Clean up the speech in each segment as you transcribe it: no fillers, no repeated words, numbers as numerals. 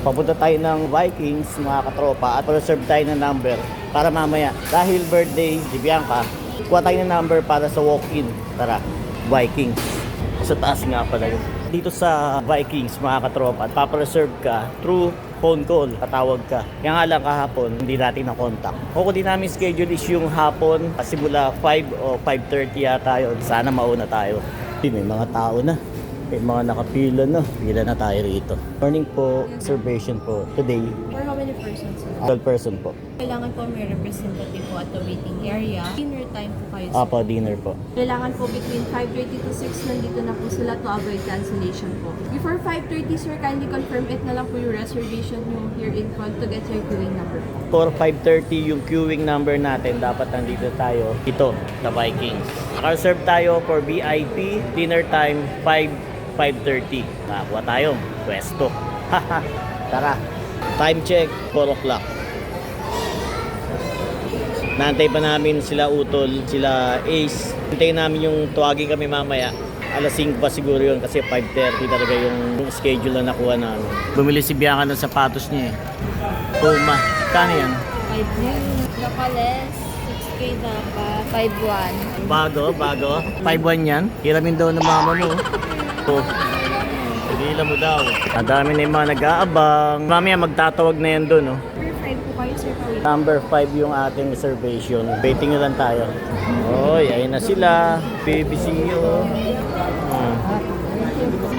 Papunta tayo ng Vikings, mga katropa, at reserve tayo ng number para mamaya. Dahil birthday si Bianca, kuha tayo ng number para sa walk-in. Tara, Vikings. Sa taas nga pala yun. Dito sa Vikings, mga katropa, papareserve ka through phone call, tatawag ka. Kaya nga lang kahapon, hindi natin na-contact. Kung di namin schedule is yung hapon, simula 5 o 5:30 yata yun. Sana mauna tayo. May mga tao na. May mga nakapila na. Pila na tayo rito. Morning po, reservation po. Today, For how many persons, sir? 12 person po. Kailangan po may representative po at the waiting area. Dinner time po kayo, sir. Apo, dinner po. Kailangan po between 5:30 to 6 nandito na po sila to avoid cancellation po. Before 5:30, sir, kindly confirm it na lang po yung reservation nyo here in front to get your queuing number po. For 5:30 yung queuing number natin, dapat nandito tayo. Ito, sa Vikings. Naka-reserve tayo for VIP, dinner time 5:30. Nakakuha tayo, pwesto. Tara, time check, 4 o'clock. Naantay pa namin sila Utol, sila Ace. Antayin namin yung tuwagin kami mamaya. Alas 5 pa siguro yun kasi 5:30 talaga yung schedule na nakuha namin. Bumili si Bianca ng sapatos niya eh. Puma. Kano yan? 5 Locales, 6K dapat. 5-1. Bago. 5-1 yan. Hiramin daw ng mama mo. Oh. Pagila mo daw. Madami na yung mga nag-aabang. Mamaya magtatawag na yan doon. Oh. Number 5 po kayo, sir. Number 5 yung ating reservation. Waiting na lang tayo. Oy, ayun na sila. Baby CEO.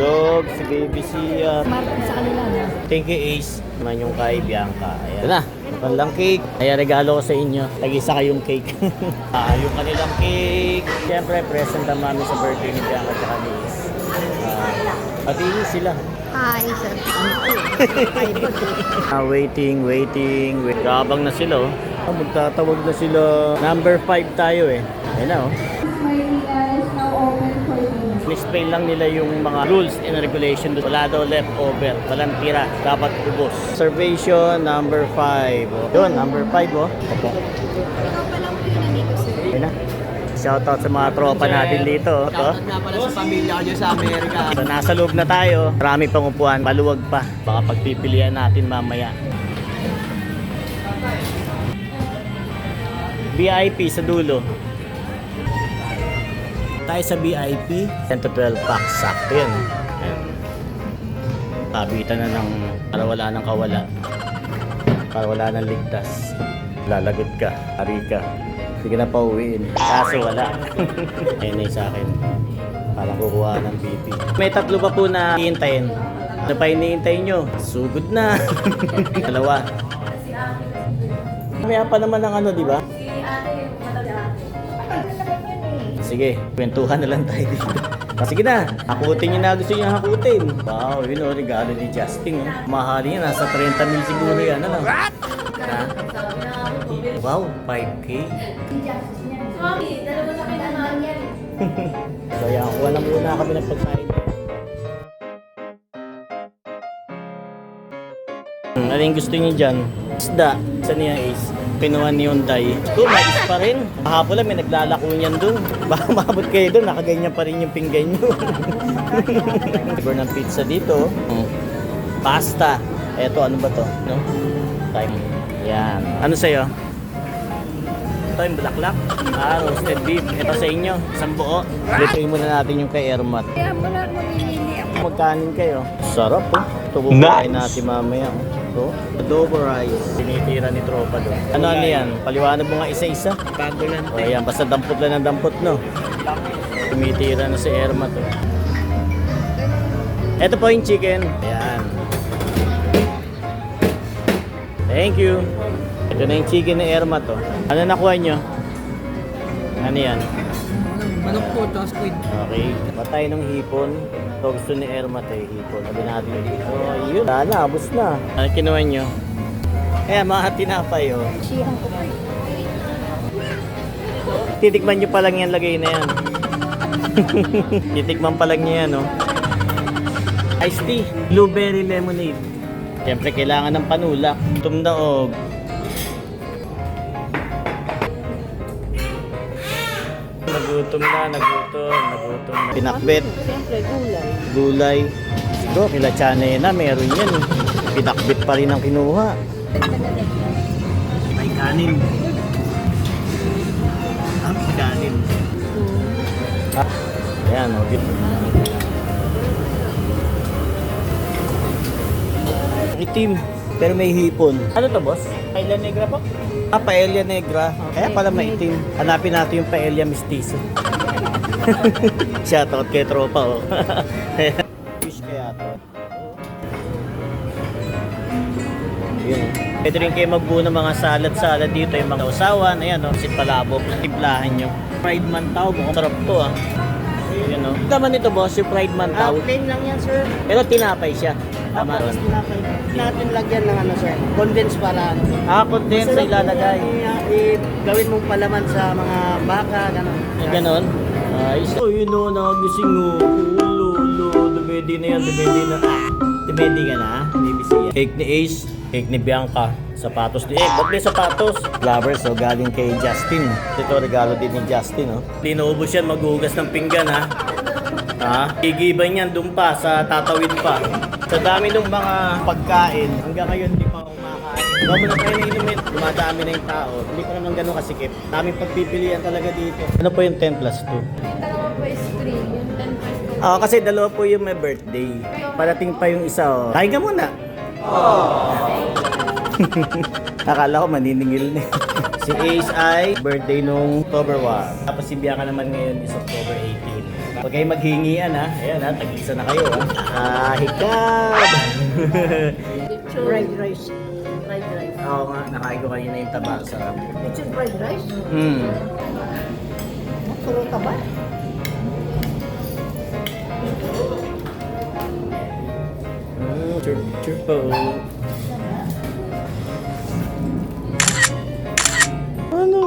Dog, si Baby Sia. Martin sa kanila, no? Thank you, Ace. Naman yung kay Bianca. Ayan na. Walang cake. Kaya regalo ko sa inyo. Tag-isa kayong cake. Yung kanilang cake. Siyempre, present ang mami sa birthday ni Bianca at ni Ace. Pati sila. Hi, sir. Waiting. Gabang na sila, oh. Magtatawag na sila. Number 5 tayo, eh. Ayun na, oh. Explain lang nila yung mga rules and regulation. Wala daw leftover. Walang tira. Dapat ubos. Reservation number 5. Oh. Yun, number 5, oh. Opo. Ikaw pa lang po yung nandito, sir. Ayun na. Shoutout sa mga tropa natin dito. Shoutout nga pala sa pamilya ko dyan sa Amerika. So, nasa loob na tayo. Marami pang upuan. Maluwag pa. Baka pagpipilian natin mamaya. VIP sa dulo. Tayo sa VIP. 10 to 12 packs. Sakto yan. Ayan. Tabitan na ng para wala ng kawala. Para wala ng ligtas. Lalagot ka. Hari ka. Hindi ka na pauwiin. Kaso wala. Ayun na yung sa akin. Parang kukuha ng BP. May 3 pa po na hihintayin. Ano pa hinihintayin nyo? Sugod na. Dalawa. May pa naman ng ano, di ba? Sige, kwentuhan na lang tayo dito. Sige na, hakutin nyo na gusto nyo hakutin. Wow, yun o, regalo ni Justin. Mahalin niya, nasa 30,000 siguro yan. Ano? Ha? Wow, 5K. Kaya kuha na muna kami ng pagkain. Ano yung gusto niyo dyan? Isda. Saan niya is? Pinuha ni Hyundai. Ito, mais pa rin. Kahapon lang may naglalako niyan dun. Baka maabot kayo dun, nakaganyan pa rin yung pinggan nyo. Siguro ng pizza dito. Pasta. Eto, ano ba to? No? Time. Yan. Ano sa'yo? Ito yung bulaklak. Roasted beef. Ito sa inyo. Isang buo. Lutuin muna natin yung kay Ermat. Kaya muna mamimili ako. Magkanin kayo. Sarap po. Ito bubukain natin mamaya. Ito. Adobo rice. Sinitira ni tropa doon. Ano yan? Paliwanag mo nga isa-isa. Bago lang. O yan. Basta dampot lang ng dampot, no? Tumitira na si Ermat. Oh. Ito po yung chicken. Ayan. Thank you. Ito na yung chicken ni Ermat. Oh. Ano nakuha nyo? Ano yan? Manok po, tapos squid. Okay. Patay ng hipon. Ito gusto ni Ermat eh, hipon. Sabi natin yung hipon. Oh, yun. Wala, abos na. Ano kinuha nyo? Kaya mga tinapay, oh. Siyang ko po. Titikman nyo pa lang yan, lagay na yan. Titikman pa lang nyo yan, oh. Iced tea. Blueberry lemonade. Siyempre, kailangan ng panulak. Tumdaog. Nagutom na. Pinakbet. Siyempre, gulay. Gulay. Ito, kila Chanay na, meron yan. Pinakbit pa rin ang kinuha. May kanin. Ang kanin. Ayan, o. Itim, pero may hipon. Ano to, boss? Paella Negra po? Ah, Paella Negra. Kaya pala maitim. Hanapin natin yung Paella Mestizo. Shoutout kay tropa, oh. Fish kaya to. Yun. Pwede rin kayo magbuo ng mga salad-salad dito. Yung mga usawan. Ayan, oh. Si palabok. Timplahan nyo. Fried mantaw. Mukhang sarap to, ah. Yun, oh. Naman ito, boss, yung fried mantaw. Plain lang yan, sir. Pero tinapay siya. Tama Tapos ron. tinapay. Natin lagyan ng ano, sir. Condense para ano. Ah, condense na ilalagay. Gawin mong palaman sa mga baka, gano'n. Ganon. Ayos. Oh, yun o, nakagising o. Ulo. Dumedi na yan, dumedi na. Dumedi ka na, BBC yan. Cake ni Ace, cake ni Bianca. Sapatos ni ba't may sapatos? Flowers, so galing kay Justin. Ito, regalo din ni Justin, oh. Di naubos yan, maghugas ng pinggan, ha? Ha? Igiban yan, dun pa, sa tatawid pa. Sa dami ng mga pagkain, hanggang ngayon hindi pa kumakain. Bago na tayo nainumin, dumadami na yung tao. Hindi pa naman ganun kasikip. Daming pagpipilian talaga dito. Ano po yung 10 plus 2? Dalawa po is free. Yung 10 plus po. Ah, kasi dalawa po yung may birthday. Parating pa yung isa, oh. Kain ka muna. Akala ko maniningil na. Si Ace ay birthday nung October 1. Tapos si Bianca naman ngayon is October 18. Huwag kayo maghingian, ha. Ayan, ha. Tag-isa na kayo, ha. Ah, hikab! Fried rice. Fried rice. Oo nga, nakain ko kanina yung taba. Sarap. It's in fried rice? Puro taba. Picture po. Ano?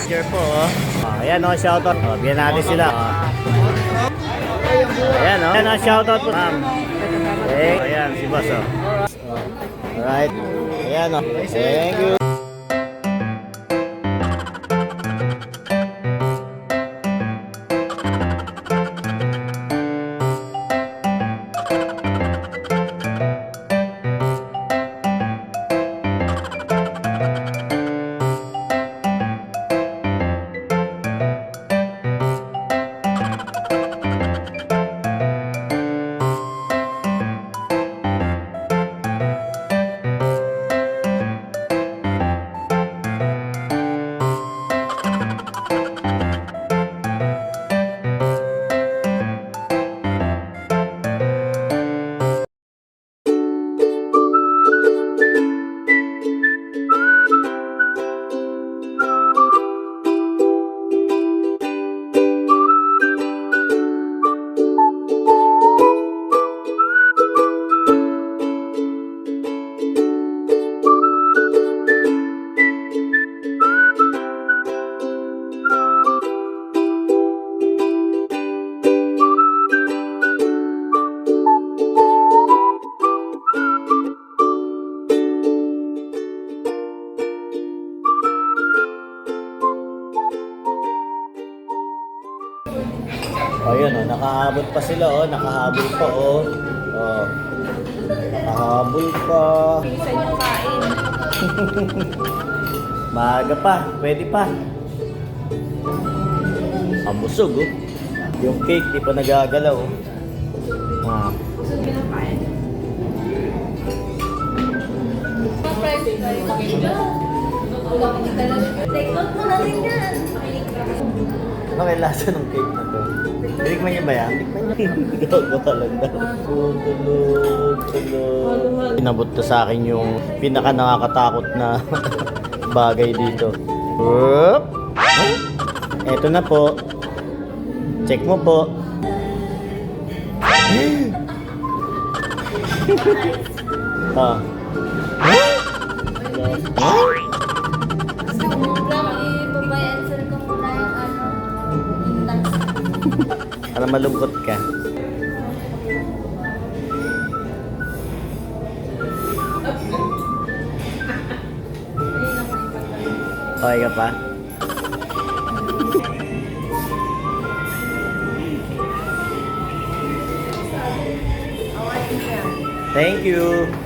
Manager po, oh. Ayan, oh, shoutout. Oh, bigyan natin sila. Ayan, oh. Ayan, oh, shoutout po. Ma'am. Okay. Ayan, si boss, oh. Alright. Ayan, oh. Thank you. Ayun, oh, nakahabol pa sila, oh. Nakahabol pa, oh. Oh. Nakahabol pa. Isa yung kain. Maaga pa, pwede pa. Ang busog, oh. Yung cake, di pa nagagalaw, oh. Ah. Busog yun ang kain. Take out mo na rin yan. Ano kaya lasa ng cake na to? Tinikman niya ba yan? Tinikman niya. Gawa lang daw. Tulog. Pinabot na sa akin yung pinaka nakakatakot na bagay dito. Whoop! Eto na po. Check mo po. Ah. Gusto mo lang i-answer ko muna yung ano. Para malungkot ka. Okay ka pa? Thank you.